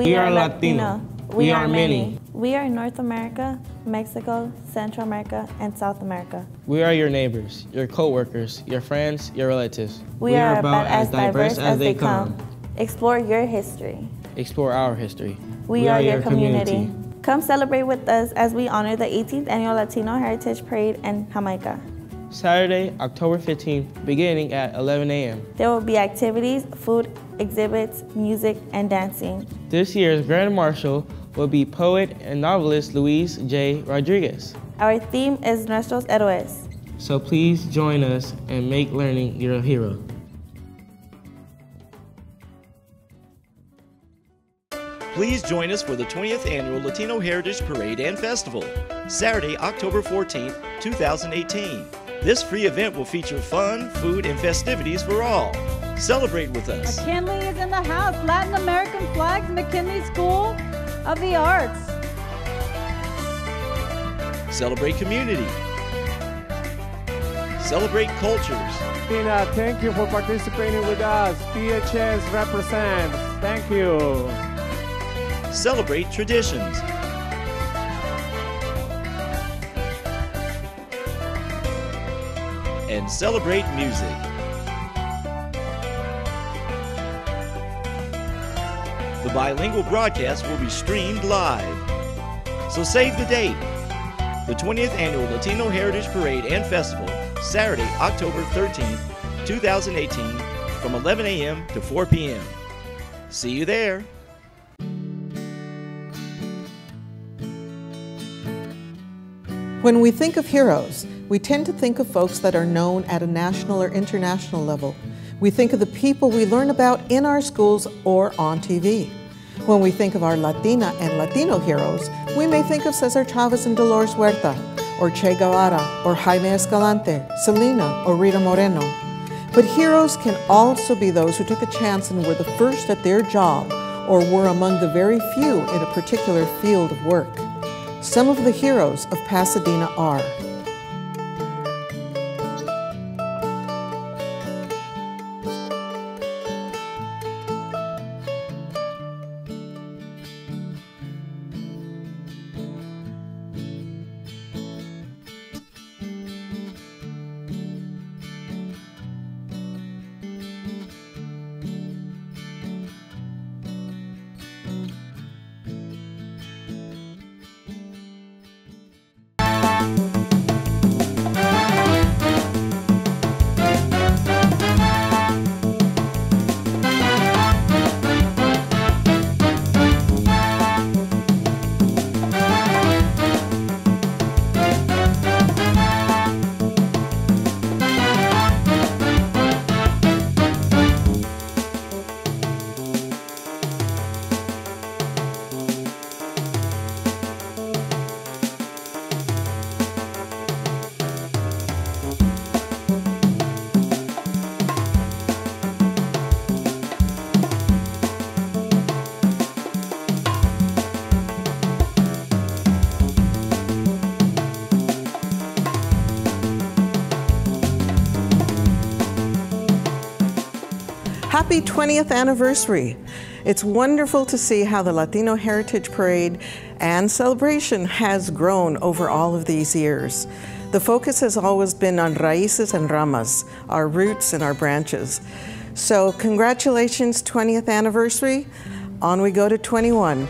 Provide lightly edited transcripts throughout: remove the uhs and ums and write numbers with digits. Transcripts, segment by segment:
We are Latino. We are many. We are North America, Mexico, Central America, and South America. We are your neighbors, your co-workers, your friends, your relatives. We are about as diverse as they come. Explore your history. Explore our history. We are your community. Come celebrate with us as we honor the 18th Annual Latino Heritage Parade in Jamaica. Saturday, October 15th, beginning at 11 a.m. There will be activities, food, exhibits, music, and dancing. This year's Grand Marshal will be poet and novelist Luis J. Rodriguez. Our theme is Nuestros Héroes. So please join us and make learning your hero. Please join us for the 20th Annual Latino Heritage Parade and Festival, Saturday, October 14th, 2018. This free event will feature fun, food, and festivities for all. Celebrate with us. McKinley is in the house. Latin American flags, McKinley School of the Arts. Celebrate community. Celebrate cultures. Tina, thank you for participating with us. PHS represents. Thank you. Celebrate traditions. And celebrate music. The bilingual broadcast will be streamed live. So save the date. The 20th Annual Latino Heritage Parade and Festival, Saturday, October 13th, 2018, from 11 a.m. to 4 p.m. See you there. When we think of heroes, we tend to think of folks that are known at a national or international level. We think of the people we learn about in our schools or on TV. When we think of our Latina and Latino heroes, we may think of Cesar Chavez and Dolores Huerta, or Che Guevara, or Jaime Escalante, Selena, or Rita Moreno. But heroes can also be those who took a chance and were the first at their job, or were among the very few in a particular field of work. Some of the heroes of Pasadena are Happy 20th anniversary. It's wonderful to see how the Latino Heritage Parade and celebration has grown over all of these years. The focus has always been on raíces and ramas, our roots and our branches. So congratulations, 20th anniversary. On we go to 21.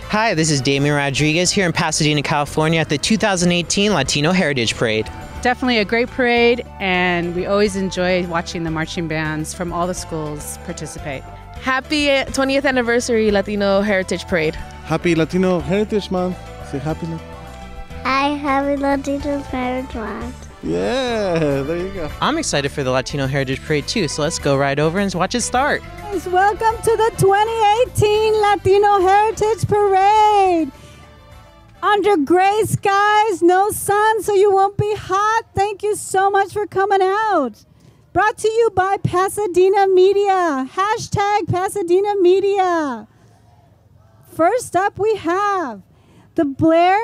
Hi, this is Damian Rodriguez here in Pasadena, California at the 2018 Latino Heritage Parade. Definitely a great parade, and we always enjoy watching the marching bands from all the schools participate. Happy 20th anniversary Latino Heritage Parade. Happy Latino Heritage Month. Say happy. Hi, happy Latino Heritage Month. Yeah, there you go. I'm excited for the Latino Heritage Parade too, so let's go right over and watch it start. Welcome to the 2018 Latino Heritage Parade. Under gray skies, no sun, so you won't be hot. Thank you so much for coming out. Brought to you by Pasadena Media. Hashtag Pasadena Media. First up, we have the Blair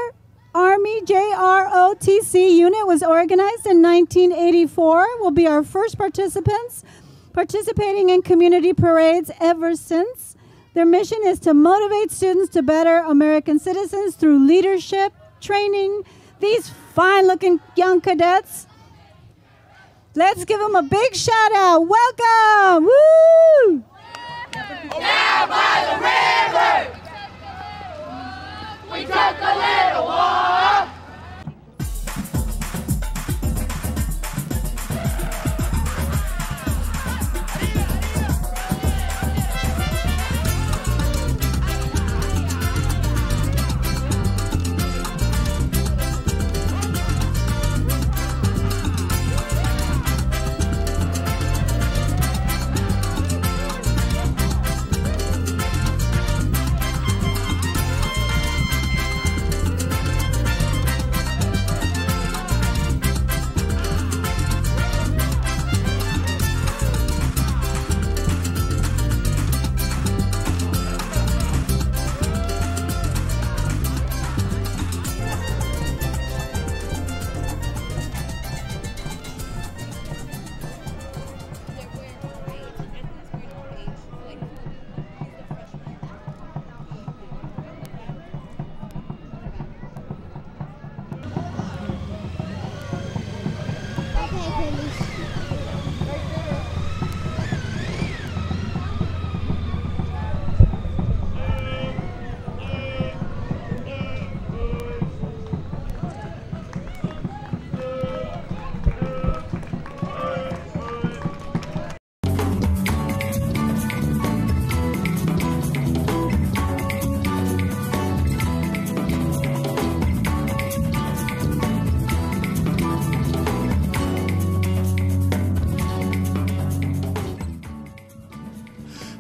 Army JROTC unit was organized in 1984, will be our first participants, participating in community parades ever since. Their mission is to motivate students to better American citizens through leadership, training. These fine-looking young cadets, let's give them a big shout out. Welcome! Woo! Down by the river, we took a little walk.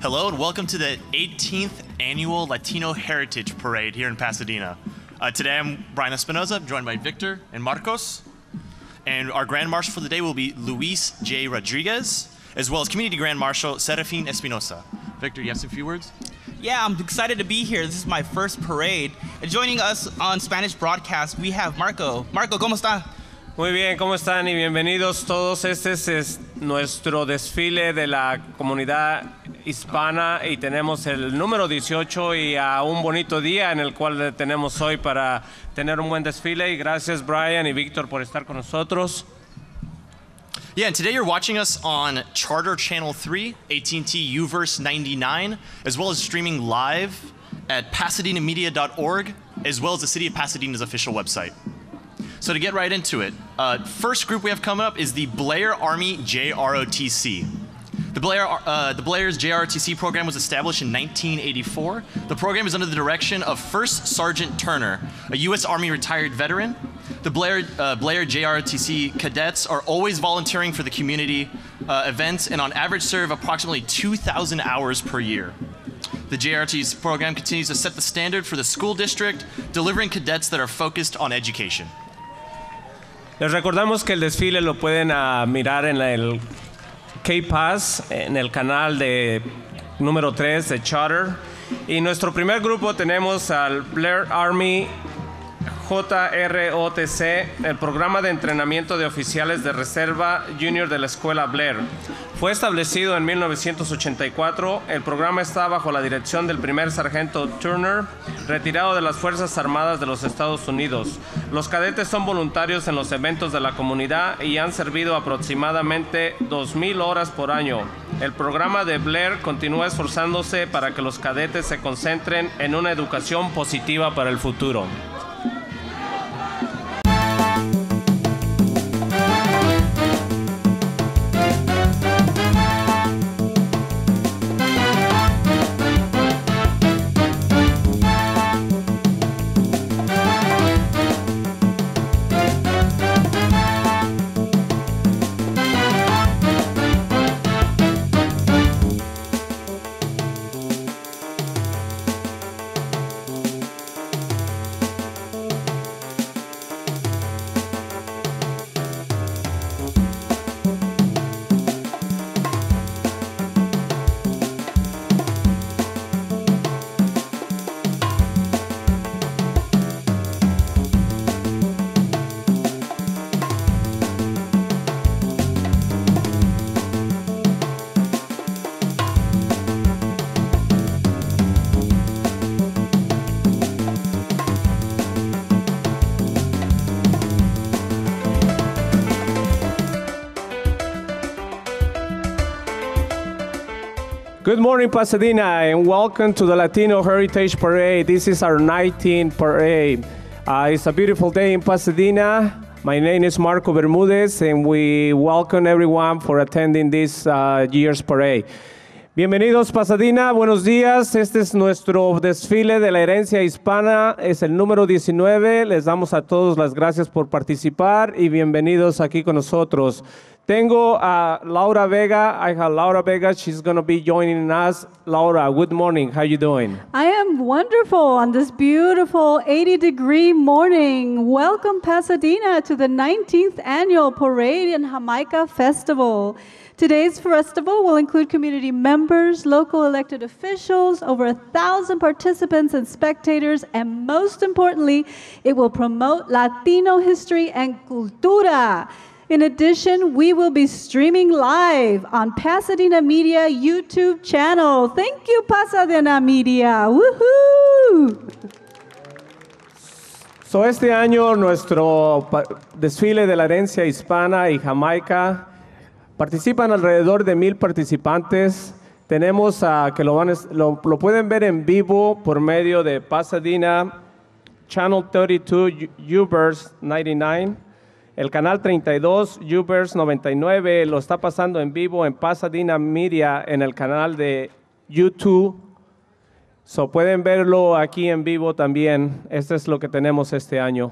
Hello and welcome to the 18th Annual Latino Heritage Parade here in Pasadena. Today I'm Brian Espinoza, joined by Victor and Marcos. And our Grand Marshal for the day will be Luis J. Rodriguez, as well as Community Grand Marshal Serafin Espinosa. Victor, you have some few words? Yeah, I'm excited to be here. This is my first parade. And joining us on Spanish broadcast, we have Marco. Marco, ¿cómo está? Muy bien, ¿cómo están? Y bienvenidos todos. Este es nuestro desfile de la comunidad hispana y tenemos el número 18 y a un bonito día en el cual tenemos hoy para tener un buen desfile. Y gracias Brian y Víctor por estar con nosotros. Yeah, and today you're watching us on Charter Channel 3, AT&T UVerse 99, as well as streaming live at PasadenaMedia.org, as well as the City of Pasadena's official website. So to get right into it, first group we have coming up is the Blair Army JROTC. The Blair's JROTC program was established in 1984. The program is under the direction of First Sergeant Turner, a U.S. Army retired veteran. The Blair JROTC cadets are always volunteering for the community events and on average serve approximately 2,000 hours per year. The JROTC program continues to set the standard for the school district, delivering cadets that are focused on education. Les recordamos que el desfile lo pueden mirar en el K-Pass, en el canal de número 3 de Charter. Y nuestro primer grupo tenemos al Blair Army JROTC, el programa de entrenamiento de oficiales de reserva junior de la escuela Blair. Fue establecido en 1984. El programa está bajo la dirección del primer sargento Turner, retirado de las Fuerzas Armadas de los Estados Unidos. Los cadetes son voluntarios en los eventos de la comunidad y han servido aproximadamente 2,000 horas por año. El programa de Blair continúa esforzándose para que los cadetes se concentren en una educación positiva para el futuro. Good morning, Pasadena, and welcome to the Latino Heritage Parade. This is our 19th parade. It's a beautiful day in Pasadena. My name is Marco Bermudez, and we welcome everyone for attending this year's parade. Bienvenidos, Pasadena, buenos días. Este es nuestro desfile de la herencia hispana, es el número 19. Les damos a todos las gracias por participar y bienvenidos aquí con nosotros. Tengo a Laura Vega. I have Laura Vega. She's going to be joining us. Laura, good morning. How you doing? I am wonderful on this beautiful 80-degree morning. Welcome, Pasadena, to the 19th Annual Parade and Jamaica Festival. Today's festival will include community members, local elected officials, over 1,000 participants and spectators, and most importantly, it will promote Latino history and cultura. In addition, we will be streaming live on Pasadena Media YouTube channel. Thank you, Pasadena Media. Woohoo! So este año nuestro desfile de la herencia hispana y Jamaica participan alrededor de 1,000 participantes. Tenemos que lo pueden ver en vivo por medio de Pasadena Channel 32 Uverse 99. El canal 32, Uverse 99, lo está pasando en vivo en Pasadena Media en el canal de YouTube. So pueden verlo aquí en vivo también. Esto es lo que tenemos este año.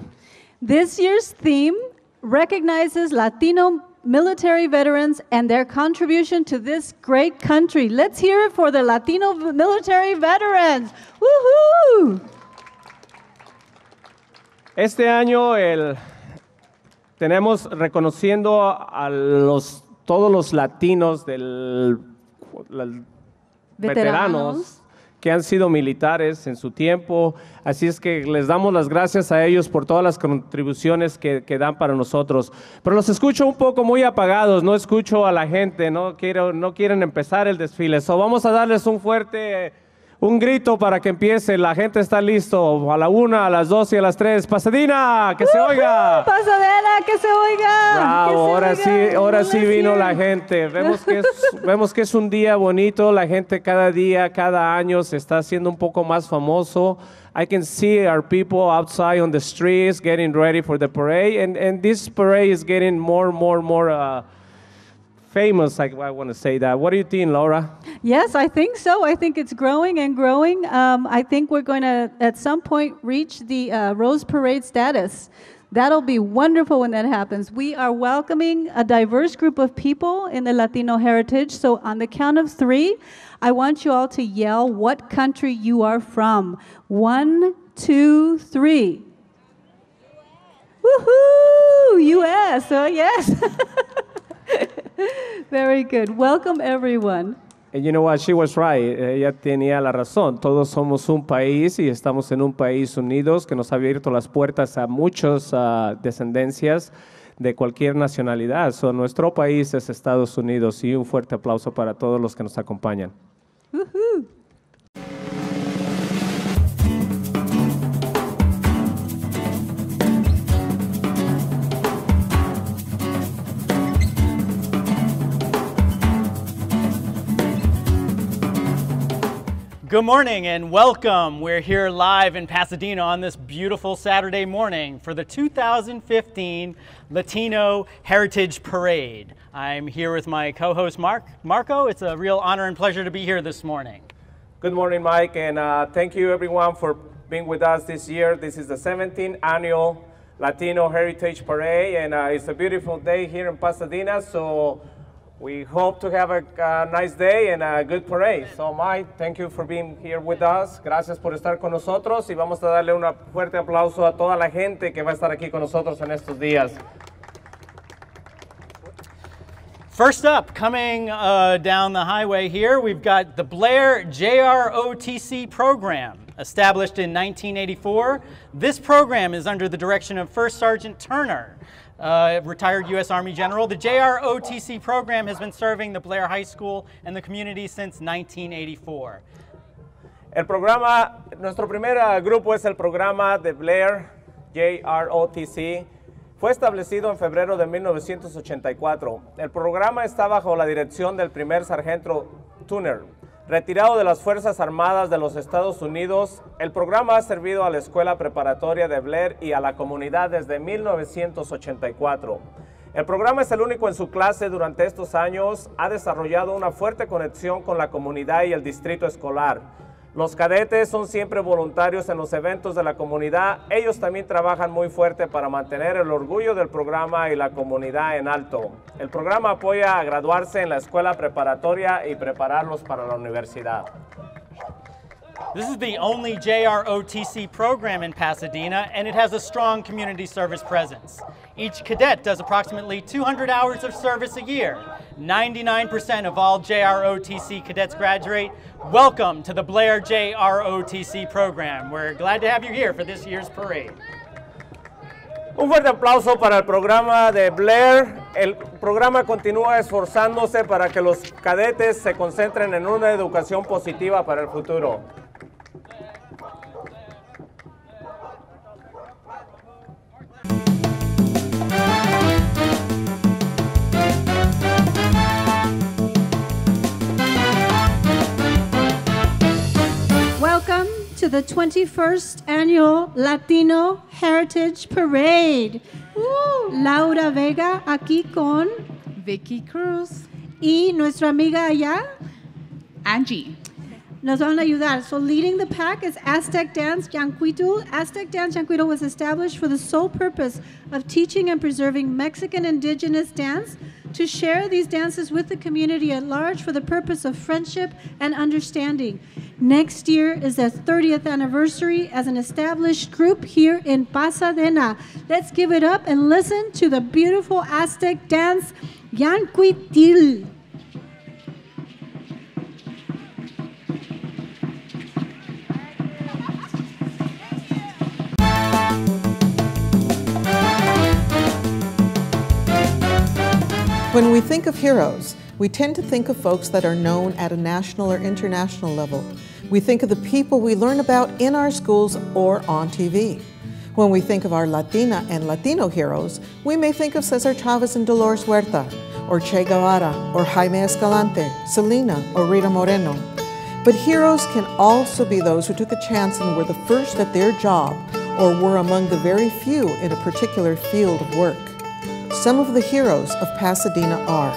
This year's theme recognizes Latino military veterans and their contribution to this great country. Let's hear it for the Latino military veterans. Woohoo! Este año tenemos reconociendo a todos los latinos veteranos que han sido militares en su tiempo. Así es que les damos las gracias a ellos por todas las contribuciones que dan para nosotros. Pero los escucho un poco muy apagados, no escucho a la gente, no quieren empezar el desfile. So vamos a darles un grito para que empiece. La gente está listo. A la 1, a las 2 y a las 3. Pasadena, que se oiga. Pasadena, que se oiga. Bravo, ahora sí vino la gente. Vemos que es un día bonito. La gente cada día, cada año se está haciendo un poco más famoso. I can see our people outside on the streets getting ready for the parade. And this parade is getting more famous, I want to say that. What do you think, Laura? Yes, I think so. I think it's growing and growing. I think we're going to, at some point, reach the Rose Parade status. That'll be wonderful when that happens. We are welcoming a diverse group of people in the Latino heritage. So on the count of 3, I want you all to yell what country you are from. 1, 2, 3. Woohoo! U.S. Oh, yes. Very good. Welcome, everyone. And you know what? She was right. Ella tenía la razón. Todos somos un país y estamos en un país unidos que nos ha abierto las puertas a muchas descendencias de cualquier nacionalidad. So, nuestro país es Estados Unidos y un fuerte aplauso para todos los que nos acompañan. Woohoo! Good morning and welcome. We're here live in Pasadena on this beautiful Saturday morning for the 2015 Latino Heritage Parade. I'm here with my co-host Marco. It's a real honor and pleasure to be here this morning. Good morning, Mike, and thank you everyone for being with us this year. This is the 17th annual Latino Heritage Parade, and it's a beautiful day here in Pasadena, so we hope to have a nice day and a good parade. So, Mike, thank you for being here with us. Gracias por estar con nosotros y vamos a darle un fuerte aplauso a toda la gente que va a estar aquí con nosotros en estos días. First up, coming down the highway here, we've got the Blair JROTC program. Established in 1984, this program is under the direction of First Sergeant Turner, retired U.S. Army General. The JROTC program has been serving the Blair High School and the community since 1984. El programa, nuestro primer grupo es el programa de Blair JROTC. Fue establecido en febrero de 1984. El programa está bajo la dirección del primer sargento Turner, Retirado de las Fuerzas Armadas de los Estados Unidos, el programa ha servido a la escuela preparatoria de Blair y a la comunidad desde 1984. El programa es el único en su clase durante estos años, ha desarrollado una fuerte conexión con la comunidad y el distrito escolar. Los cadetes son siempre voluntarios en los eventos de la comunidad. Ellos también trabajan muy fuerte para mantener el orgullo del programa y la comunidad en alto. El programa apoya a graduarse en la escuela preparatoria y prepararlos para la universidad. This is the only JROTC program in Pasadena, and it has a strong community service presence. Each cadet does approximately 200 hours of service a year. 99% of all JROTC cadets graduate. Welcome to the Blair JROTC program. We're glad to have you here for this year's parade. Un fuerte aplauso para el programa de Blair. El programa continúa esforzándose para que los cadetes se concentren en una educación positiva para el futuro. Welcome to the 21st Annual Latino Heritage Parade. Laura Vega aquí con Vicky Cruz y nuestra amiga allá, Angie. Nos van a ayudar. So leading the pack is Aztec Dance Yancuito. Aztec Dance Yancuito was established for the sole purpose of teaching and preserving Mexican indigenous dance, to share these dances with the community at large for the purpose of friendship and understanding. Next year is their 30th anniversary as an established group here in Pasadena. Let's give it up and listen to the beautiful Aztec dance Yancuitil. When we think of heroes, we tend to think of folks that are known at a national or international level. We think of the people we learn about in our schools or on TV. When we think of our Latina and Latino heroes, we may think of Cesar Chavez and Dolores Huerta, or Che Guevara, or Jaime Escalante, Selena, or Rita Moreno. But heroes can also be those who took a chance and were the first at their job, or were among the very few in a particular field of work. Some of the heroes of Pasadena are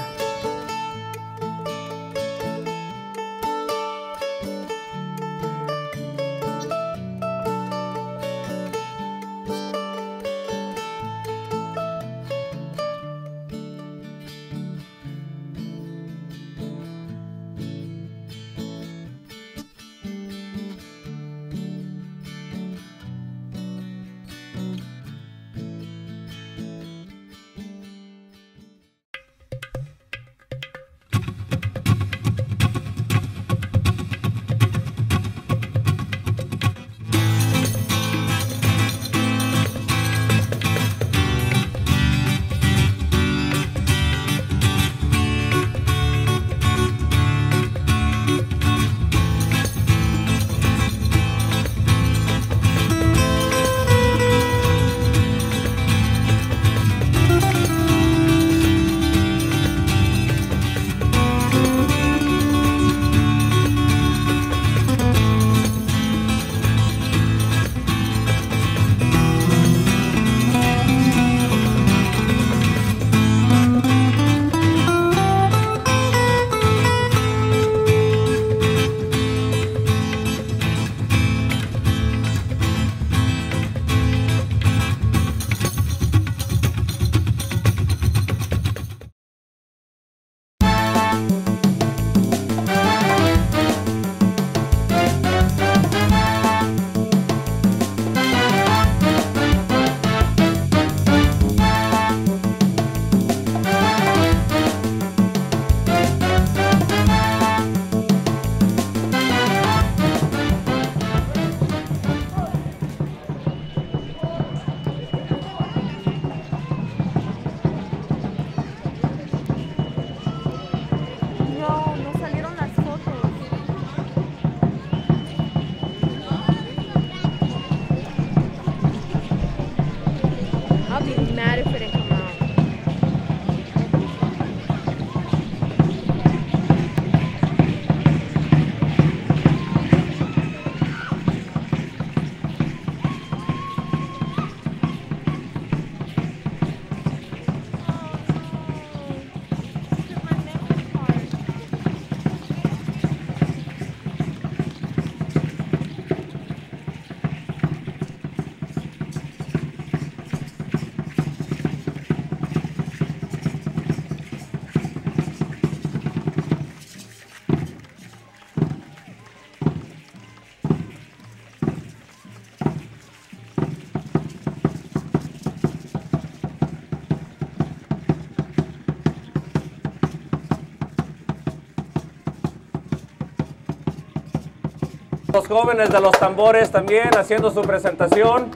los jóvenes de los tambores también haciendo su presentación.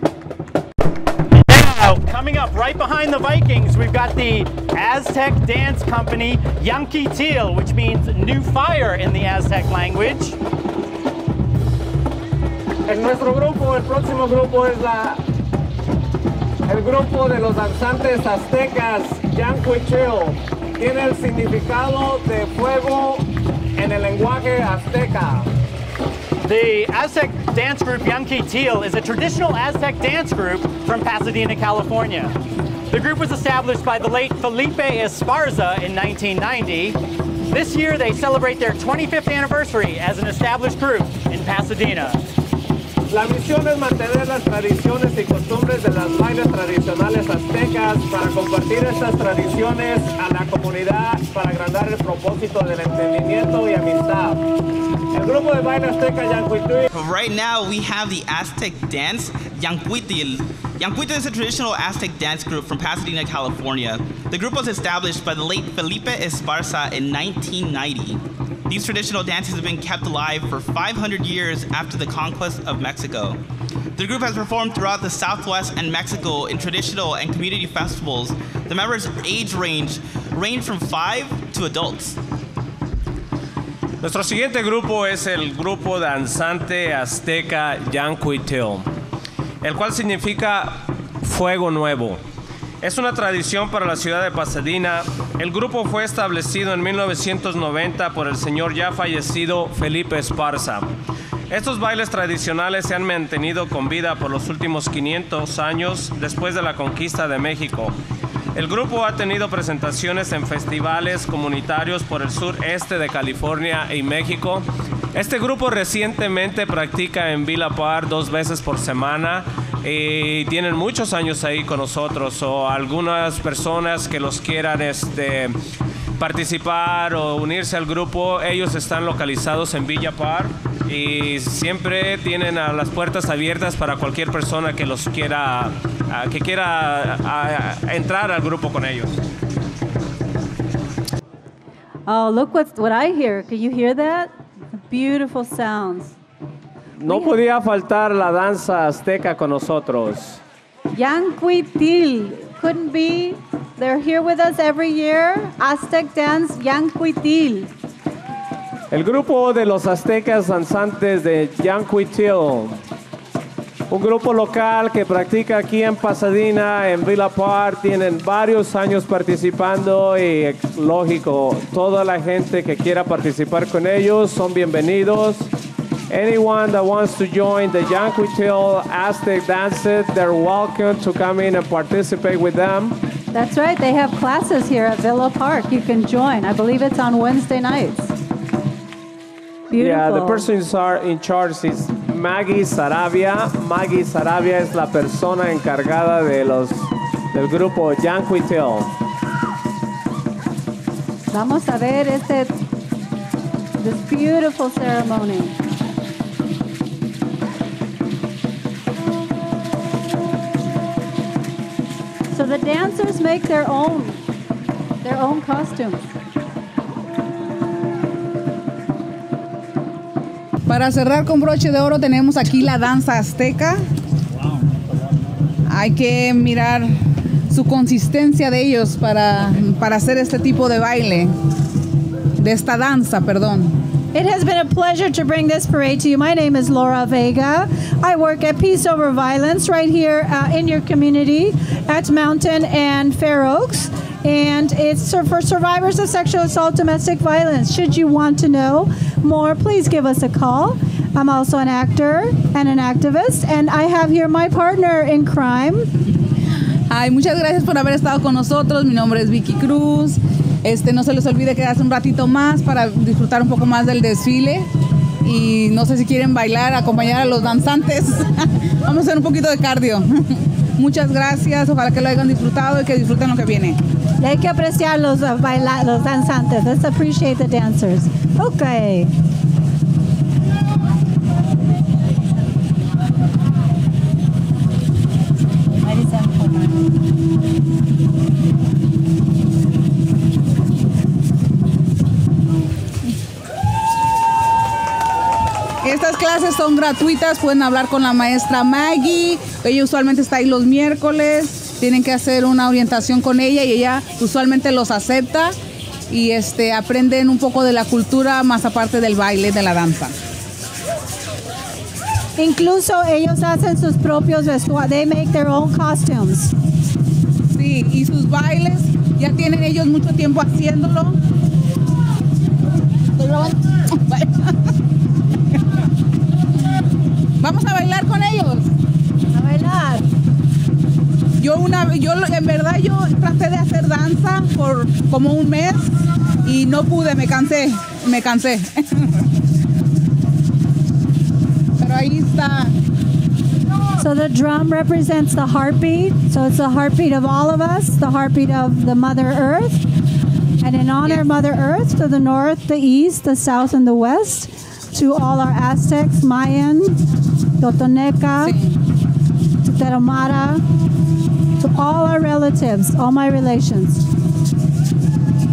Now, coming up right behind the Vikings, we've got the Aztec dance company Yanquitil, which means new fire in the Aztec language. En nuestro grupo, el próximo grupo es el grupo de los danzantes aztecas Yanquitil. Tiene el significado de fuego en el lenguaje azteca. The Aztec dance group Yanquitil is a traditional Aztec dance group from Pasadena, California. The group was established by the late Felipe Esparza in 1990. This year they celebrate their 25th anniversary as an established group in Pasadena. La misión es mantener las tradiciones y costumbres de las bailes tradicionales aztecas para compartir estas tradiciones a la comunidad para agrandar el propósito del entendimiento y amistad. El grupo de baile azteca Yanquitil. Right now we have the Aztec dance Yanquitil. Yanquitil is a traditional Aztec dance group from Pasadena, California. The group was established by the late Felipe Esparza in 1990. These traditional dances have been kept alive for 500 years after the conquest of Mexico. The group has performed throughout the Southwest and Mexico in traditional and community festivals. The members' age range from 5 to adults. Nuestro siguiente grupo es el grupo danzante azteca Yanquitil, el cual significa fuego nuevo. Es una tradición para la ciudad de Pasadena. El grupo fue establecido en 1990 por el señor ya fallecido Felipe Esparza. Estos bailes tradicionales se han mantenido con vida por los últimos 500 años después de la conquista de México. El grupo ha tenido presentaciones en festivales comunitarios por el sureste de California y México. Este grupo recientemente practica en Villa Park 2 veces por semana y tienen muchos años ahí con nosotros, o algunas personas que los quieran participar o unirse al grupo. Ellos están localizados en Villa Park y siempre tienen las puertas abiertas para cualquier persona que los quiera entrar al grupo con ellos. Oh, look what I hear. Can you hear that? Beautiful sounds. No podía faltar la danza azteca con nosotros. Yanquitil couldn't be. They're here with us every year. Aztec dance Yanquitil. El grupo de los aztecas danzantes de Yanquitil, un grupo local que practica aquí en Pasadena, en Villa Park. Tienen varios años participando y, lógico, toda la gente que quiera participar con ellos son bienvenidos. Anyone that wants to join the Yanquitil Aztec dances, they're welcome to come in and participate with them. That's right. They have classes here at Villa Park. You can join. I believe it's on Wednesday nights. Beautiful. Yeah, the person in charge is Maggie Sarabia. Maggie Sarabia es la persona encargada del grupo Yanquitil. Vamos a ver this beautiful ceremony. So the dancers make their own costumes. Para cerrar con broche de oro tenemos aquí la danza azteca. Hay que mirar su consistencia de ellos para hacer este tipo de baile, de esta danza, perdón. It has been a pleasure to bring this parade to you. My name is Laura Vega. I work at Peace Over Violence right here in your community at Mountain and Fair Oaks. And it's for survivors of sexual assault, domestic violence. Should you want to know more, please give us a call. I'm also an actor and an activist, and I have here my partner in crime. Ay, muchas gracias por haber estado con nosotros. Mi nombre es Vicky Cruz. No se les olvide quedarse un ratito más para disfrutar un poco más del desfile. Y no sé si quieren bailar, acompañar a los danzantes. Vamos a hacer un poquito de cardio. Muchas gracias, ojalá que lo hayan disfrutado y que disfruten lo que viene. Y hay que apreciar los danzantes. Let's appreciate the dancers. Okay. Estas clases son gratuitas, pueden hablar con la maestra Maggie. Ella usualmente está ahí los miércoles. Tienen que hacer una orientación con ella y ella usualmente los acepta y aprenden un poco de la cultura más aparte del baile, de la danza. Incluso ellos hacen sus propios vestuarios. They make their own costumes. Sí, y sus bailes ya tienen ellos mucho tiempo haciéndolo. Vamos a bailar con ellos. A bailar. En verdad yo traté de hacer danza por como un mes y no pude, me cansé. Pero ahí está. So the drum represents the heartbeat. So it's the heartbeat of all of us, the heartbeat of the Mother Earth. And in honor of Mother Earth, to the north, the east, the south, and the west, to all our Aztecs, Mayan, Totoneca, Tarahumara, to all our relatives, all my relations.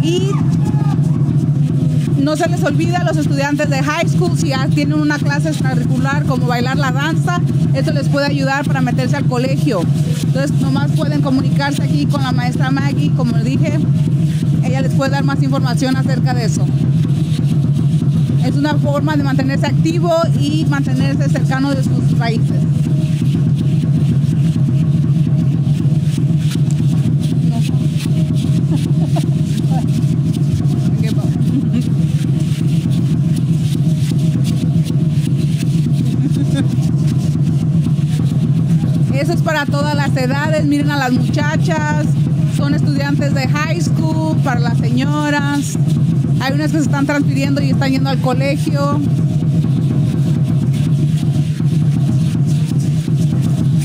Y no se les olvida a los estudiantes de high school, si ya tienen una clase extracurricular como bailar la danza, esto les puede ayudar para meterse al colegio. Entonces nomás pueden comunicarse aquí con la maestra Maggie, como dije, ella les puede dar más información acerca de eso. Es una forma de mantenerse activo y mantenerse cercano de sus raíces. Eso es para todas las edades. Miren a las muchachas, son estudiantes de high school, para las señoras. Hay unas que se están transfiriendo y están yendo al colegio.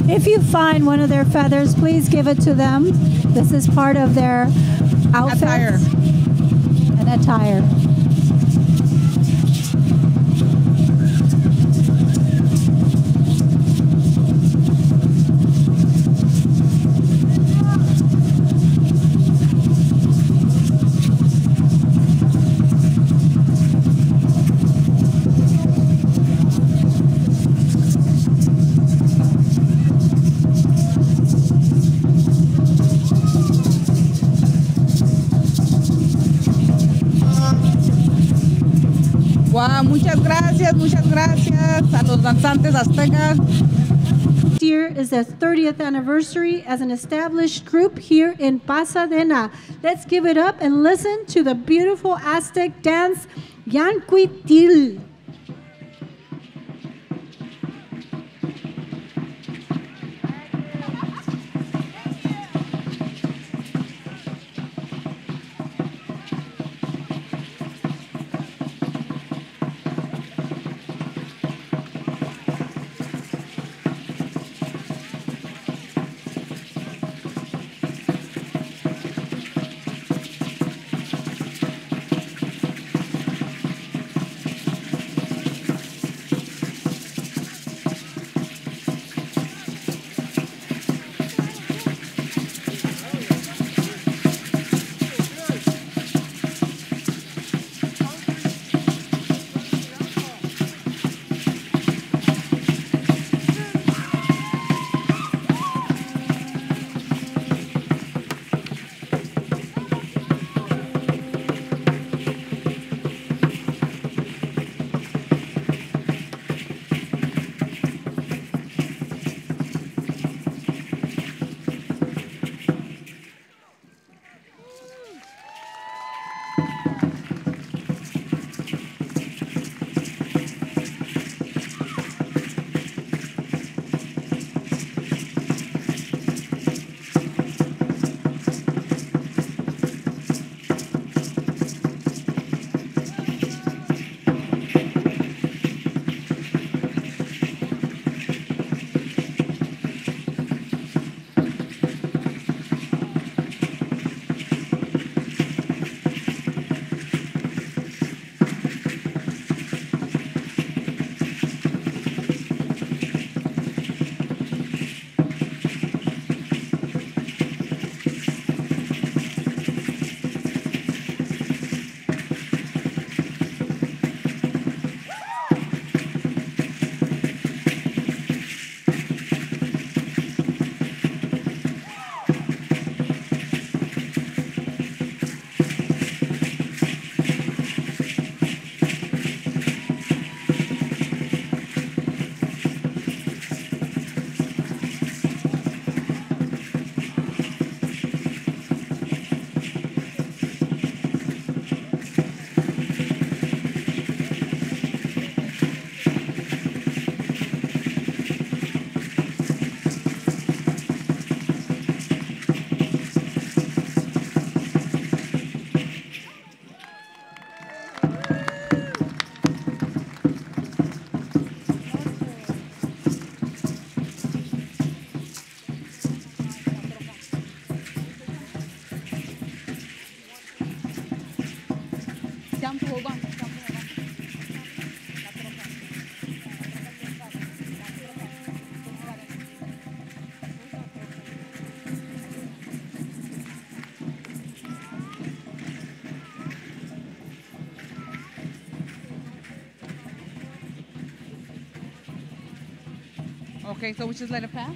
If you find one of their feathers, please give it to them. This is part of their outfit and attire. Wow, muchas gracias a los danzantes aztecas. This year is their 30th anniversary as an established group here in Pasadena. Let's give it up and listen to the beautiful Aztec dance, Yanquitil. Jump, hold on. Okay, so we just let it pass?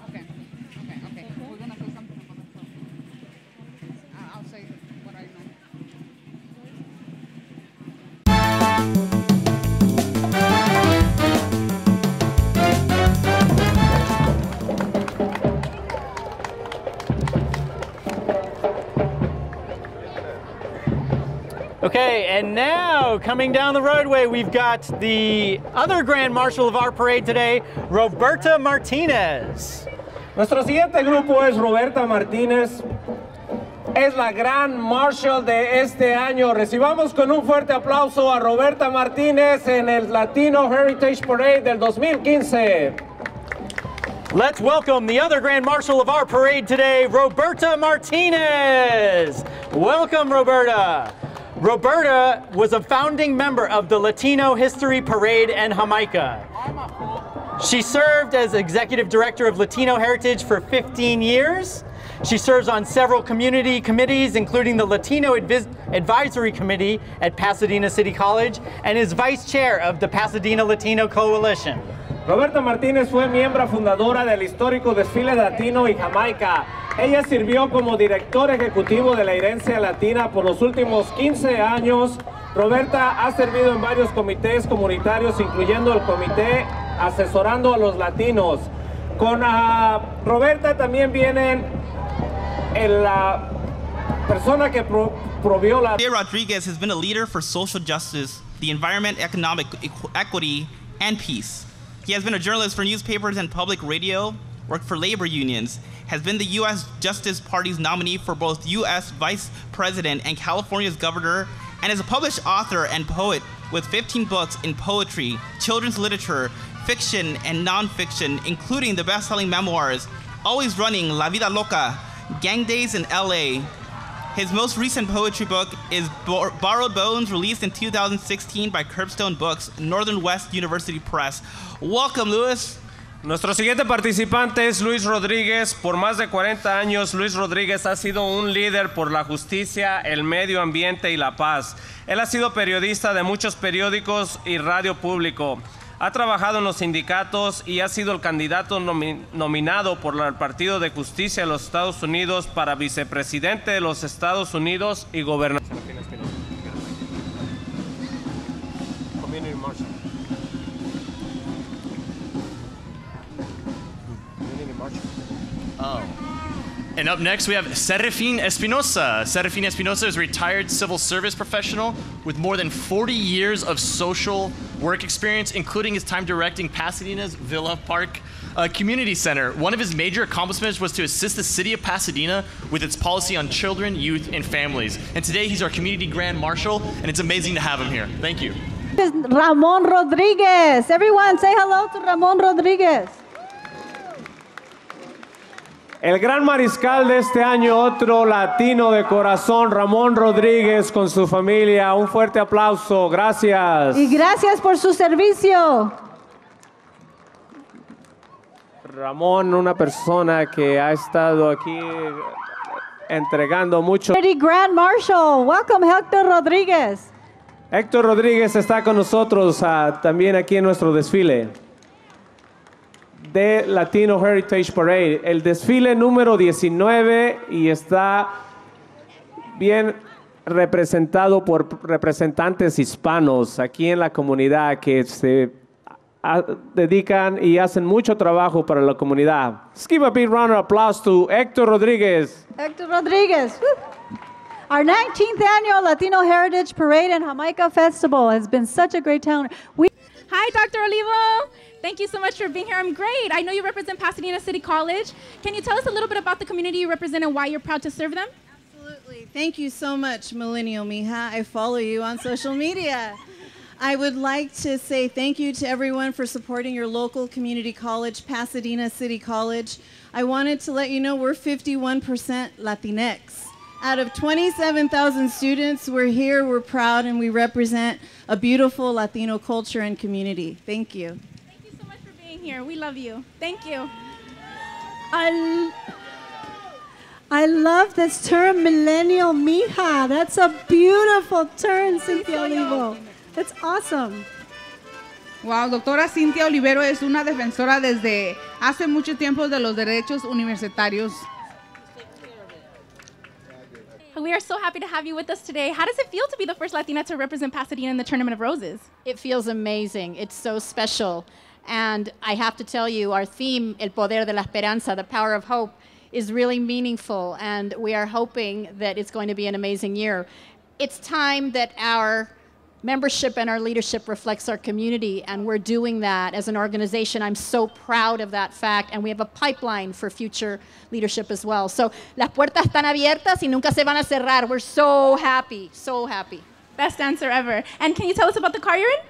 Okay. We're gonna say something about it. I'll say what I know. Okay, and now coming down the roadway, we've got the other Grand Marshal of our parade today, Roberta Martinez. Nuestro siguiente grupo es Roberta Martínez. Es la Gran Marshal de este año. Recibamos con un fuerte aplauso a Roberta Martínez en el Latino Heritage Parade del 2015. Let's welcome the other Grand Marshal of our parade today, Roberta Martinez. Welcome, Roberta. Roberta was a founding member of the Latino History Parade and Jamaica. She served as Executive Director of Latino Heritage for 15 years. She serves on several community committees, including the Latino Advisory Committee at Pasadena City College, and is Vice Chair of the Pasadena Latino Coalition. Roberta Martínez fue miembro fundadora del histórico desfile latino y Jamaica. Ella sirvió como director ejecutivo de la herencia latina por los últimos 15 años. Roberta ha servido en varios comités comunitarios, incluyendo el comité asesorando a los latinos. Con Roberta también vienen la persona que provió la... Rodriguez has been a leader for social justice, the environment, economic equity, and peace. He has been a journalist for newspapers and public radio, worked for labor unions, has been the U.S. Justice Party's nominee for both U.S. Vice President and California's governor, and is a published author and poet with 15 books in poetry, children's literature, fiction, and nonfiction, including the best-selling memoirs, Always Running, La Vida Loca, Gang Days in L.A. His most recent poetry book is Borrowed Bones, released in 2016 by Curbstone Books, Northern West University Press. Welcome, Luis. Nuestro siguiente participante es Luis Rodríguez. Por más de 40 años, Luis Rodríguez ha sido un líder por la justicia, el medio ambiente y la paz. Él ha sido periodista de muchos periódicos y radio público. Ha trabajado en los sindicatos y ha sido el candidato nominado por el Partido de Justicia de los Estados Unidos para vicepresidente de los Estados Unidos y gobernador. Oh. And up next we have Serafín Espinosa. Serafín Espinosa is a retired civil service professional with more than 40 years of social work experience, including his time directing Pasadena's Villa Park Community Center. One of his major accomplishments was to assist the city of Pasadena with its policy on children, youth, and families. And today he's our community grand marshal, and it's amazing to have him here. Thank you. Ramon Rodriguez. Everyone say hello to Ramon Rodriguez. El gran mariscal de este año, otro latino de corazón, Ramón Rodríguez, con su familia. Un fuerte aplauso. Gracias. Y gracias por su servicio. Ramón, una persona que ha estado aquí entregando mucho. Grand Marshal, welcome Héctor Rodríguez. Héctor Rodríguez está con nosotros también aquí en nuestro desfile de Latino Heritage Parade, el desfile número 19, y está bien representado por representantes hispanos aquí en la comunidad que se dedican y hacen mucho trabajo para la comunidad. Let's give a big round of applause to Héctor Rodríguez. Héctor Rodríguez. Our 19th annual Latino Heritage Parade and Jamaica Festival has been such a great town. Hi, Dr. Olivo. Thank you so much for being here. I'm great. I know you represent Pasadena City College. Can you tell us a little bit about the community you represent and why you're proud to serve them? Absolutely. Thank you so much, Millennial Mija. I follow you on social media. I would like to say thank you to everyone for supporting your local community college, Pasadena City College. I wanted to let you know we're 51% Latinx. Out of 27,000 students, we're here, we're proud, and we represent a beautiful Latino culture and community. Thank you. Thank you so much for being here. We love you. Thank you. I love this term, millennial mija. That's a beautiful term, Cynthia Olivo. That's awesome. Wow, doctora Cintia Olivero es una defensora desde hace mucho tiempo de los derechos universitarios. We are so happy to have you with us today. How does it feel to be the first Latina to represent Pasadena in the Tournament of Roses? It feels amazing. It's so special. And I have to tell you, our theme, El Poder de la Esperanza, the power of hope, is really meaningful. And we are hoping that it's going to be an amazing year. It's time that our membership and our leadership reflects our community, and we're doing that as an organization. I'm so proud of that fact, and we have a pipeline for future leadership as well. So, las puertas están abiertas y nunca se van a cerrar. We're so happy, so happy. Best answer ever. And can you tell us about the car you're in?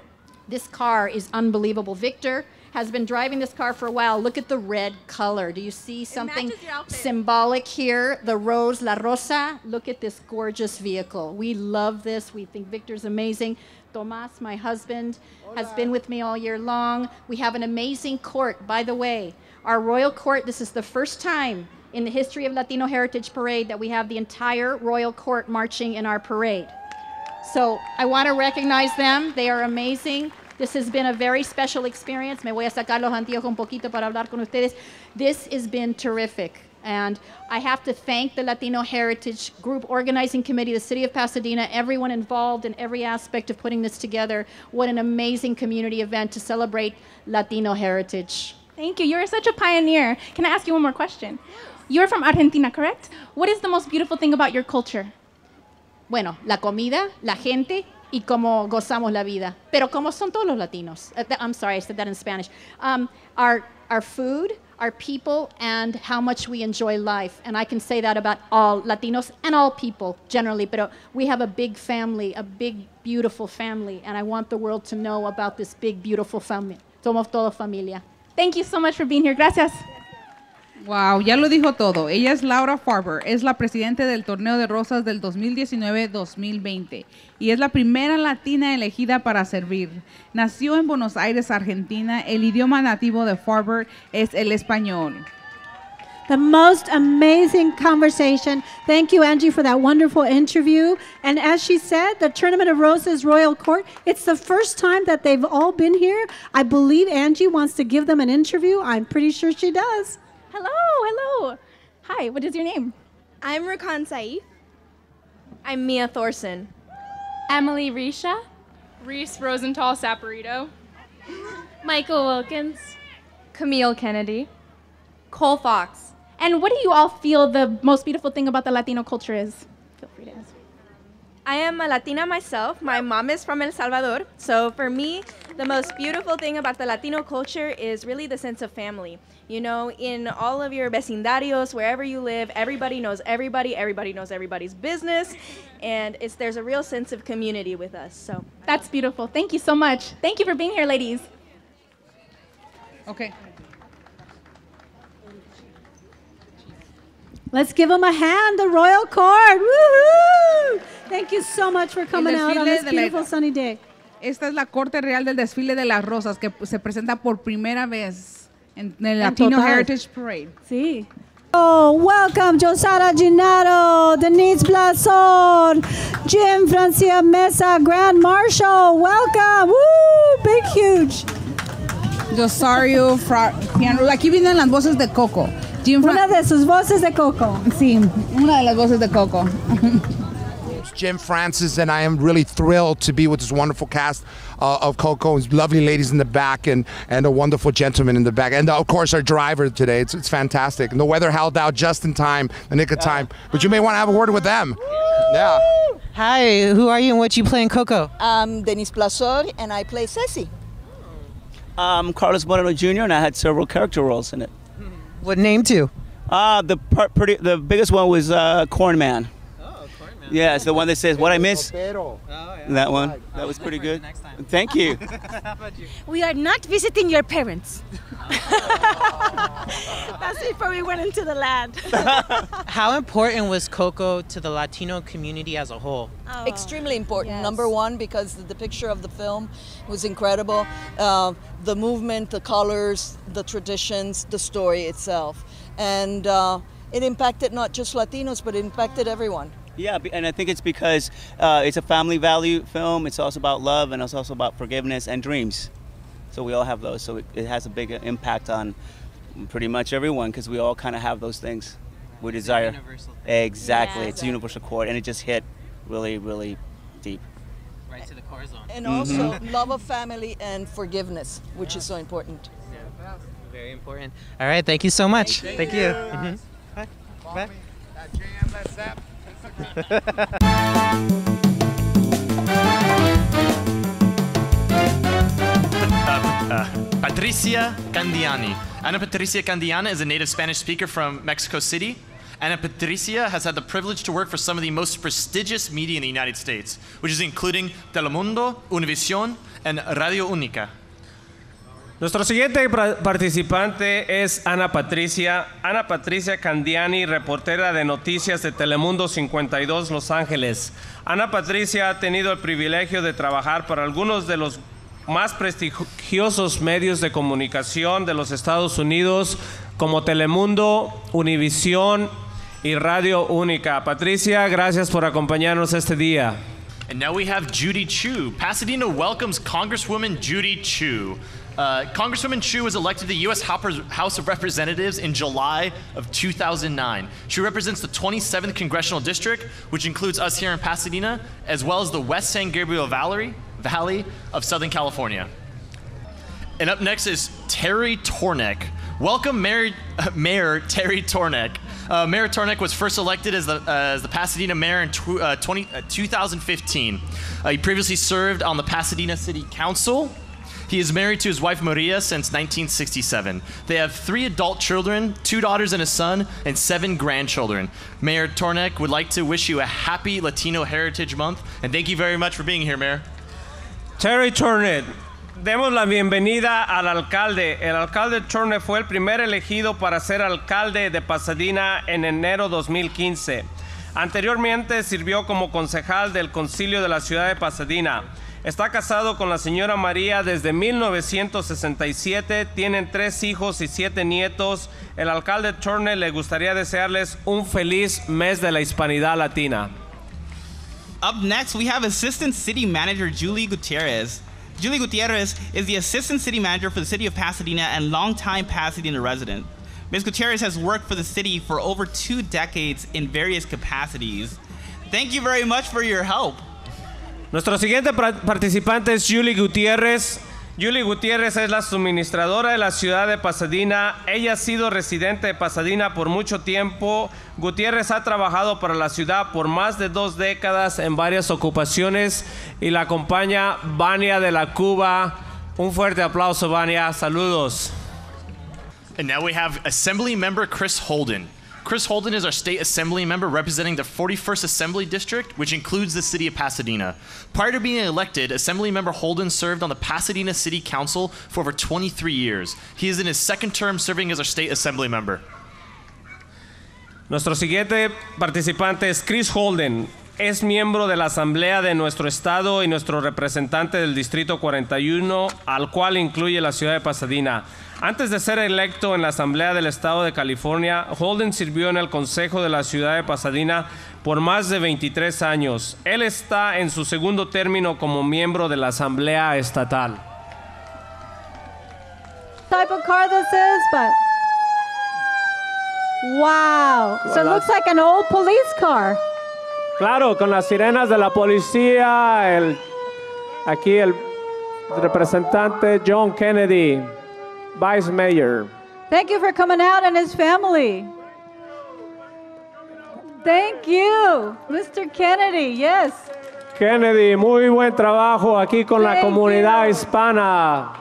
This car is unbelievable. Victor has been driving this car for a while. Look at the red color. Do you see something symbolic here? The rose, la rosa. Look at this gorgeous vehicle. We love this. We think Victor's amazing. Tomas, my husband, has been with me all year long. We have an amazing court. By the way, our royal court, this is the first time in the history of Latino Heritage Parade that we have the entire royal court marching in our parade. So I want to recognize them. They are amazing. This has been a very special experience. Me voy a sacar los anteojos un poquito para hablar con ustedes. This has been terrific. And I have to thank the Latino Heritage Group Organizing Committee, the City of Pasadena, everyone involved in every aspect of putting this together. What an amazing community event to celebrate Latino heritage. Thank you. You're such a pioneer. Can I ask you one more question? You're from Argentina, correct? What is the most beautiful thing about your culture? Bueno, la comida, la gente, y cómo gozamos la vida. Pero como son todos los latinos. I'm sorry, I said that in Spanish. Our food, our people, and how much we enjoy life. And I can say that about all Latinos and all people generally. But we have a big family, a big, beautiful family. And I want the world to know about this big, beautiful family. Somos todos familia. Thank you so much for being here. Gracias. Wow, ya lo dijo todo. Ella es Laura Farber, es la presidenta del Torneo de Rosas del 2019-2020 y es la primera latina elegida para servir. Nació en Buenos Aires, Argentina. El idioma nativo de Farber es el español. The most amazing conversation. Thank you, Angie, for that wonderful interview. And as she said, the Tournament of Roses Royal Court, it's the first time that they've all been here. I believe Angie wants to give them an interview. I'm pretty sure she does. Hello. Hi, what is your name? I'm Rakan Saif. I'm Mia Thorson. Emily Risha. Reese Rosenthal Saporito. Michael Wilkins. Camille Kennedy. Cole Fox. And what do you all feel the most beautiful thing about the Latino culture is? Feel free to answer. I am a Latina myself. My mom is from El Salvador. So for me, the most beautiful thing about the Latino culture is really the sense of family. You know, in all of your vecindarios, wherever you live, everybody knows everybody knows everybody's business, and there's a real sense of community with us. So that's beautiful. Thank you so much. Thank you for being here, ladies. Okay. Let's give them a hand, the Royal Court. Woohoo! Thank you so much for coming out on this beautiful sunny day. Esta es la Corte Real del Desfile de las Rosas que se presenta por primera vez en el Latino Heritage Parade. Sí. Oh, welcome Josara Gennaro, Denise Blasón, Jim Francia Mesa, Grand Marshal. Welcome. Woo! Big, huge. Josario, aquí vienen las voces de Coco. Una de sus voces de Coco. Sí, una de las voces de Coco. Jim Francis, and I am really thrilled to be with this wonderful cast of Coco. Lovely ladies in the back and a wonderful gentleman in the back. And of course our driver today. It's fantastic. And the weather held out just in time, the nick of time. But you may want to have a word with them. Yeah. Hi, who are you and what you play in Coco? I'm Denise Blasón and I play Ceci. I'm Carlos Moreno Jr. and I had several character roles in it. What name too? The biggest one was Corn Man. Yeah, it's the one that says, "What I miss." That one. That was pretty good. Thank you. We are not visiting your parents. That's before we went into the land. How important was Coco to the Latino community as a whole? Extremely important. Yes. Number one, because the picture of the film was incredible. The movement, the colors, the traditions, the story itself. And it impacted not just Latinos, but it impacted everyone. Yeah, and I think it's because it's a family value film. It's also about love, and it's also about forgiveness and dreams. So we all have those. So it has a big impact on pretty much everyone, because we all kind of have those things we desire. Universal thing. Exactly. Yeah, It's a universal chord, and it just hit really, really deep. Right to the core zone. And also love of family and forgiveness, which is so important. Very important. All right, thank you so much. Thank you. Bye. Bye. Patricia Candiani. Ana Patricia Candiana is a native Spanish speaker from Mexico City. Ana Patricia has had the privilege to work for some of the most prestigious media in the United States, which is including Telemundo, Univision, and Radio Única. Nuestro siguiente participante es Ana Patricia Candiani, reportera de noticias de Telemundo 52 Los Ángeles. Ana Patricia ha tenido el privilegio de trabajar para algunos de los más prestigiosos medios de comunicación de los Estados Unidos, como Telemundo, Univision y Radio Única. Patricia, gracias por acompañarnos este día. And now we have Judy Chu. Pasadena welcomes Congresswoman Judy Chu. Congresswoman Chu was elected to the U.S. House of Representatives in July of 2009. She represents the 27th Congressional District, which includes us here in Pasadena, as well as the West San Gabriel Valley of Southern California. And up next is Terry Tornek. Welcome, Mayor Terry Tornek. Mayor Tornek was first elected as the Pasadena mayor in 2015. He previously served on the Pasadena City Council. He is married to his wife Maria since 1967. They have 3 adult children, 2 daughters and a son, and 7 grandchildren. Mayor Tornek would like to wish you a happy Latino Heritage Month, and thank you very much for being here, Mayor. Terry Turner, demos la bienvenida al alcalde. El alcalde Turner fue el primer elegido para ser alcalde de Pasadena en enero 2015. Anteriormente sirvió como concejal del Concilio de la ciudad de Pasadena. Está casado con la señora María desde 1967. Tienen 3 hijos y 7 nietos. El alcalde Turner le gustaría desearles un feliz mes de la hispanidad latina. Up next, we have Assistant City Manager Julie Gutierrez. Julie Gutierrez is the Assistant City Manager for the City of Pasadena and longtime Pasadena resident. Ms. Gutierrez has worked for the city for over 2 decades in various capacities. Thank you very much for your help. Nuestro siguiente participante es Julie Gutiérrez. Julie Gutiérrez es la suministradora de la ciudad de Pasadena. Ella ha sido residente de Pasadena por mucho tiempo. Gutiérrez ha trabajado para la ciudad por más de 2 décadas en varias ocupaciones y la acompaña Vania de la Cuba. Un fuerte aplauso, Vania. Saludos. And now we have Assembly Member Chris Holden. Chris Holden is our state assembly member representing the 41st Assembly District, which includes the city of Pasadena. Prior to being elected, Assembly Member Holden served on the Pasadena City Council for over 23 years. He is in his 2nd term serving as our state assembly member. Nuestro siguiente participante es Chris Holden. Es miembro de la Asamblea de nuestro estado y nuestro representante del Distrito 41, al cual incluye la ciudad de Pasadena. Antes de ser electo en la Asamblea del Estado de California, Holden sirvió en el Consejo de la Ciudad de Pasadena por más de 23 años. Él está en su 2º término como miembro de la Asamblea Estatal. Type of car this is, but wow. So it looks like an old police car. Claro, con las sirenas de la policía, aquí el representante John Kennedy, Vice Mayor. Thank you for coming out and his family. Thank you, Mr. Kennedy, yes. Kennedy, muy buen trabajo aquí con la comunidad hispana.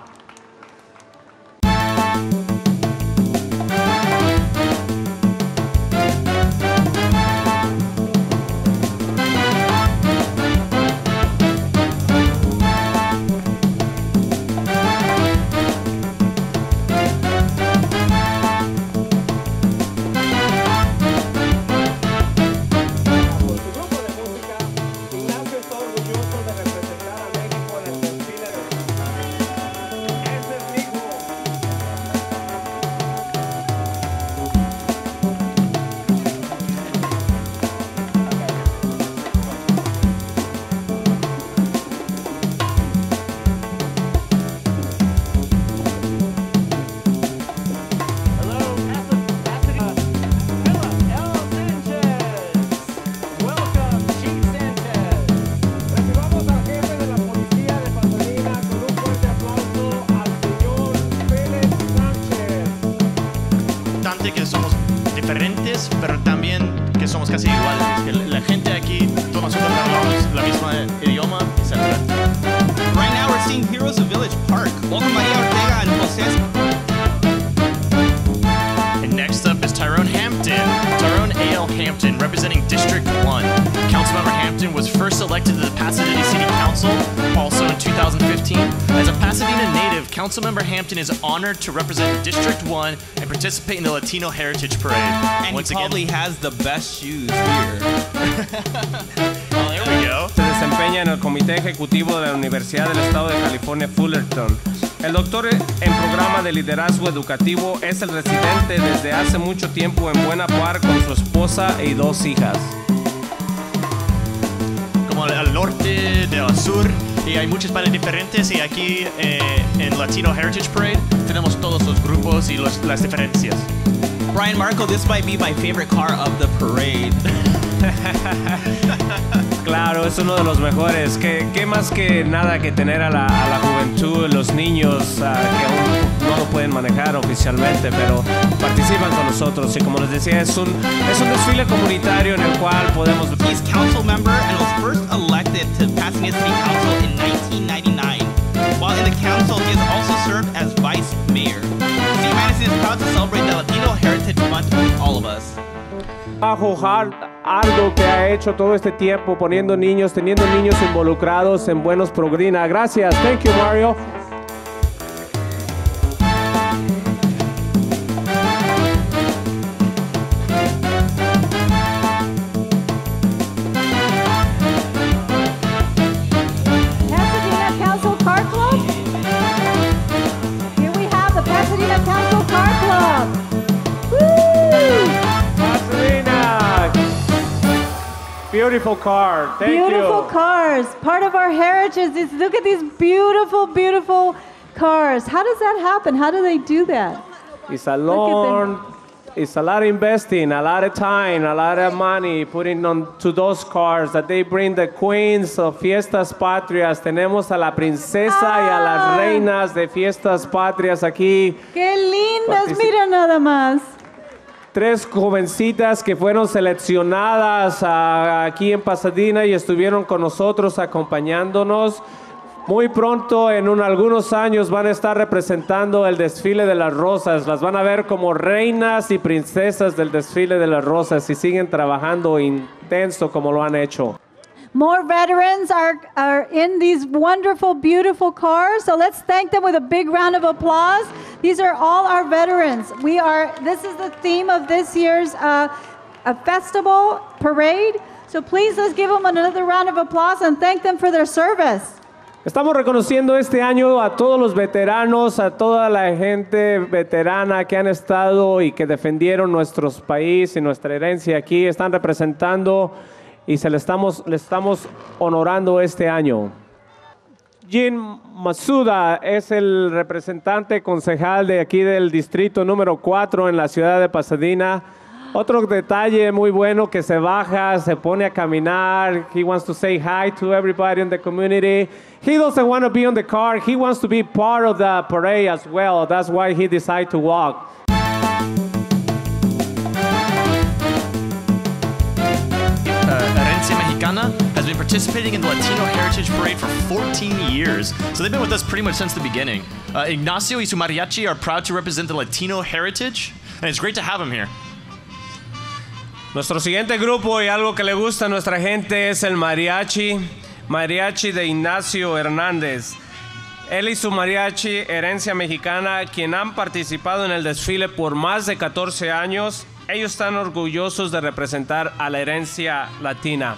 importante que somos diferentes, pero también que somos casi iguales. Que la gente aquí, todos nosotros hablamos la misma idioma, etc. Right now we're seeing Heroes of Village Park. Welcome Maria Ortega and Jose. And next up is Tyrone Hampton. Tyrone A.L. Hampton, representing District 1. Councilmember Hampton was first elected to the Pasadena City Council, also in 2015. As a Pasadena native, Councilmember Hampton is honored to represent District 1 and participate in the Latino Heritage Parade. And Once he probably has the best shoes here. Well, there we go. Se desempeña en el Comité Ejecutivo de la Universidad del Estado de California, Fullerton. El doctor en programa de liderazgo educativo es el residente desde hace mucho tiempo en Buena Park con su esposa y 2 hijas. Como al norte, del sur, y hay muchas paredes diferentes, y aquí en Latino Heritage Parade tenemos todos los grupos y las diferencias. Brian Marco, this might be my favorite car of the parade. Claro, es uno de los mejores. ¿Qué más que nada que tener a la juventud, los niños que aún no lo pueden manejar oficialmente, pero participan con nosotros. Y como les decía, es un desfile comunitario en el cual podemos... He's council member and was first elected to Pasadena City Council in 1999. While in the council, he has also served as vice mayor. St. Madison is proud to celebrate the Latino Heritage Month with all of us. Algo que ha hecho todo este tiempo, teniendo niños involucrados en buenos programas. Gracias. Thank you, Mario. Pasadena Council Car Club. Here we have the Pasadena Council Car Club. Woo! Pasadena. Beautiful car. Thank you. Beautiful cars. Part of our heritage is look at these beautiful, beautiful cars. How does that happen? How do they do that? It's a lot of investing, a lot of time, a lot of money putting onto those cars that they bring the queens of Fiestas Patrias. Tenemos a la princesa y a las reinas de Fiestas Patrias aquí. ¡Qué lindas! Mira nada más. 3 jovencitas que fueron seleccionadas aquí en Pasadena y estuvieron con nosotros acompañándonos. Muy pronto, en algunos años, van a estar representando el desfile de las rosas. Las van a ver como reinas y princesas del desfile de las rosas y siguen trabajando intenso como lo han hecho. More veterans are in these wonderful, beautiful cars. So let's thank them with a big round of applause. These are all our veterans. This is the theme of this year's a festival parade. So please let's give them another round of applause and thank them for their service. Estamos reconociendo este año a todos los veteranos, a toda la gente veterana que han estado y que defendieron nuestro país y nuestra herencia aquí. Están representando y le estamos honorando este año. Jim Masuda es el representante concejal de aquí del distrito número 4 en la ciudad de Pasadena. Otro detalle muy bueno que se baja, se pone a caminar. He wants to say hi to everybody in the community. He doesn't want to be on the car. He wants to be part of the parade as well. That's why he decided to walk. Herencia Mexicana has been participating in the Latino Heritage Parade for 14 years, so they've been with us pretty much since the beginning. Ignacio y su mariachi are proud to represent the Latino heritage, and it's great to have him here. Nuestro siguiente grupo y algo que le gusta a nuestra gente es el mariachi de Ignacio Hernández. Él y su mariachi Herencia Mexicana, quien han participado en el desfile por más de 14 años, ellos están orgullosos de representar a la herencia latina.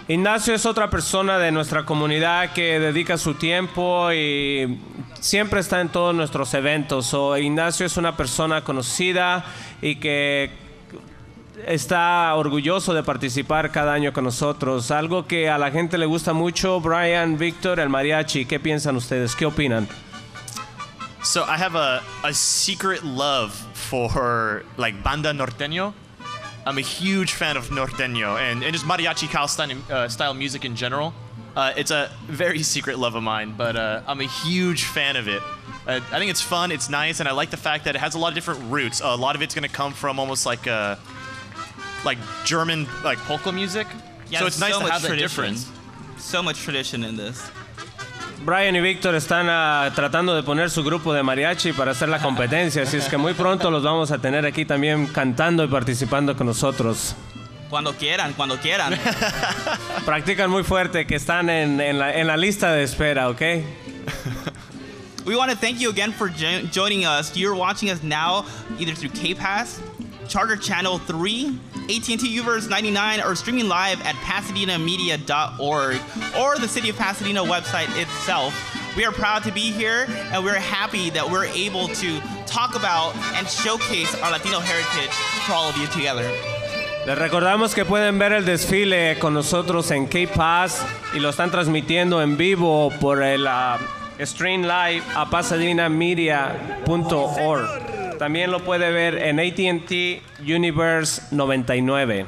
Ignacio es otra persona de nuestra comunidad que dedica su tiempo y siempre está en todos nuestros eventos. Ignacio es una persona conocida y que está orgulloso de participar cada año con nosotros. Algo que a la gente le gusta mucho, Brian, Víctor, el mariachi. ¿Qué piensan ustedes? ¿Qué opinan? So I have a secret love for like banda norteño. I'm a huge fan of norteño and just mariachi style music in general. It's a very secret love of mine, but I'm a huge fan of it. I think it's fun, it's nice, and I like the fact that it has a lot of different roots. A lot of it's going to come from almost like German polka music. Yeah, so it's nice so to have that tradition. difference. So much tradition in this. Brian y Víctor están tratando de poner su grupo de mariachi para hacer la competencia, así es que muy pronto los vamos a tener aquí también cantando y participando con nosotros. Cuando quieran, cuando quieran. Practican muy fuerte, que están en la lista de espera, ¿ok? We want to thank you again for joining us. You're watching us now either through K-Pass, Charter Channel 3, AT&T Uverse 99, or streaming live at pasadenamedia.org or the City of Pasadena website itself. We are proud to be here, and we're happy that we're able to talk about and showcase our Latino heritage for all of you together. Les recordamos que pueden ver el desfile con nosotros en K-Pass y lo están transmitiendo en vivo por el stream live a pasadenamedia.org. También lo puede ver en AT&T Universe 99.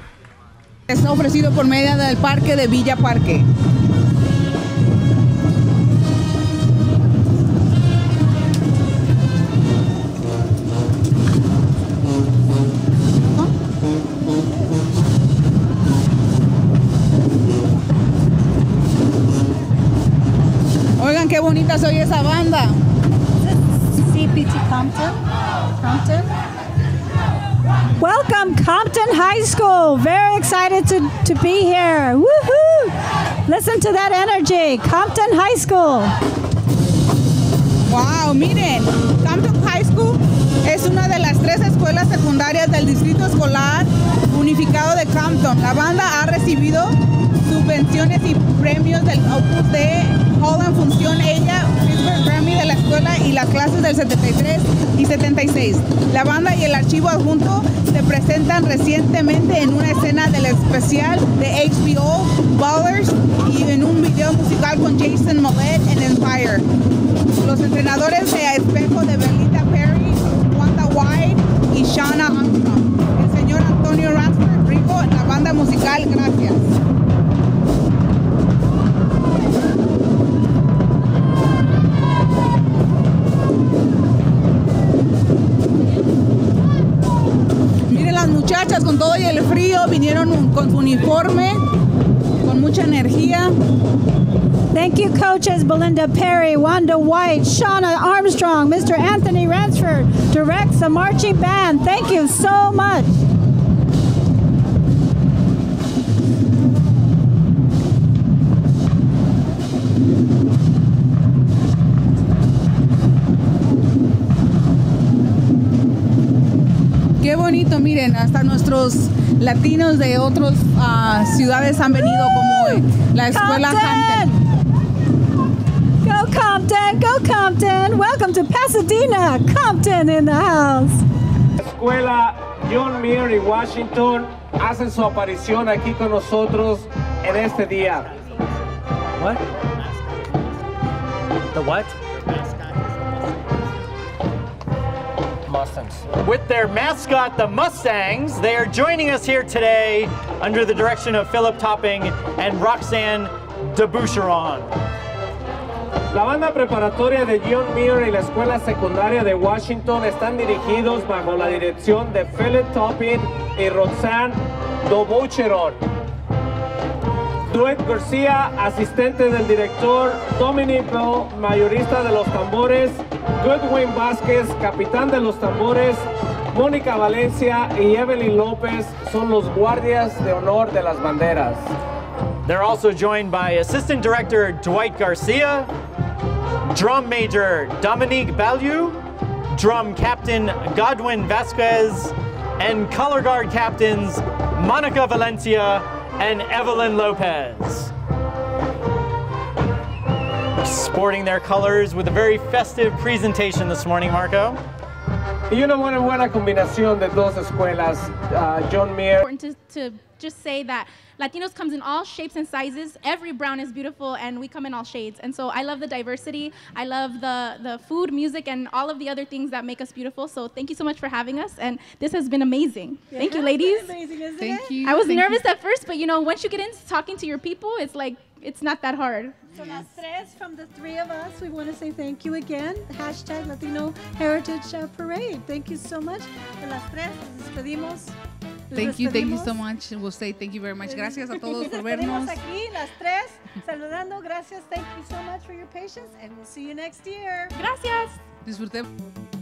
Es ofrecido por medio del parque de Villa Parque. Oigan, qué bonita soy esa banda. CPT Compton. Welcome, Compton High School. Very excited to be here. Woohoo! Listen to that energy. Compton High School. Wow, miren, Compton High School es una de las 3 escuelas secundarias del Distrito Escolar Unificado de Compton. La banda ha recibido subvenciones y premios del Opus Dei, Hall en Función Ella, Pittsburgh Grammy de la escuela y las clases del 73 y 76. La banda y el archivo adjunto se presentan recientemente en una escena del especial de HBO, Ballers, y en un video musical con Jason Mollett en Empire. Los entrenadores de espejo de Belita Perry, Wanda White y Shauna Armstrong. El señor Antonio Ransford Rico, la banda musical, gracias. Muchachas con todo y el frío vinieron con su uniforme, con mucha energía. Thank you, coaches Belinda Perry, Wanda White, Shauna Armstrong, Mr. Anthony Ransford directs the marching band. Thank you so much. Qué bonito, miren, hasta nuestros latinos de otras ciudades han venido, como la escuela Hampton. Go Compton, go Compton. Welcome to Pasadena. Compton in the house. La escuela John Muir y Washington hacen su aparición aquí con nosotros en este día. What? The what? Mustangs. With their mascot, the Mustangs, they are joining us here today under the direction of Philip Topping and Roxanne DeBoucheron. La banda preparatoria de John Muir y la escuela secundaria de Washington están dirigidos bajo la dirección de Philip Topping y Roxanne DeBoucheron. Dwight García, asistente del director, Dominic Bell, mayorista de los tambores, Goodwin Vázquez, capitán de los tambores, Mónica Valencia y Evelyn López son los guardias de honor de las banderas. They're also joined by Assistant Director Dwight Garcia, Drum Major Dominique Ballou, Drum Captain Godwin Vasquez, and Color Guard Captains Monica Valencia and Evelyn Lopez. Sporting their colors with a very festive presentation this morning, Marco. Y una buena combinación de dos escuelas, John Muir. Important to just say that Latinos comes in all shapes and sizes. Every brown is beautiful, and we come in all shades. And so I love the diversity. I love the food, music, and all of the other things that make us beautiful. So thank you so much for having us, and this has been amazing. Thank you, ladies. Amazing, isn't Thank it? you. I was nervous at first, but you know, once you get into talking to your people, it's like it's not that hard. So las tres, from the three of us, we want to say thank you again. Hashtag Latino Heritage Parade. Thank you so much. De las tres, nos despedimos. Thank you so much. We'll say thank you very much. Gracias a todos por vernos. Aquí, las tres, saludando. Gracias. Thank you so much for your patience, and we'll see you next year. Gracias. Disfrutemos.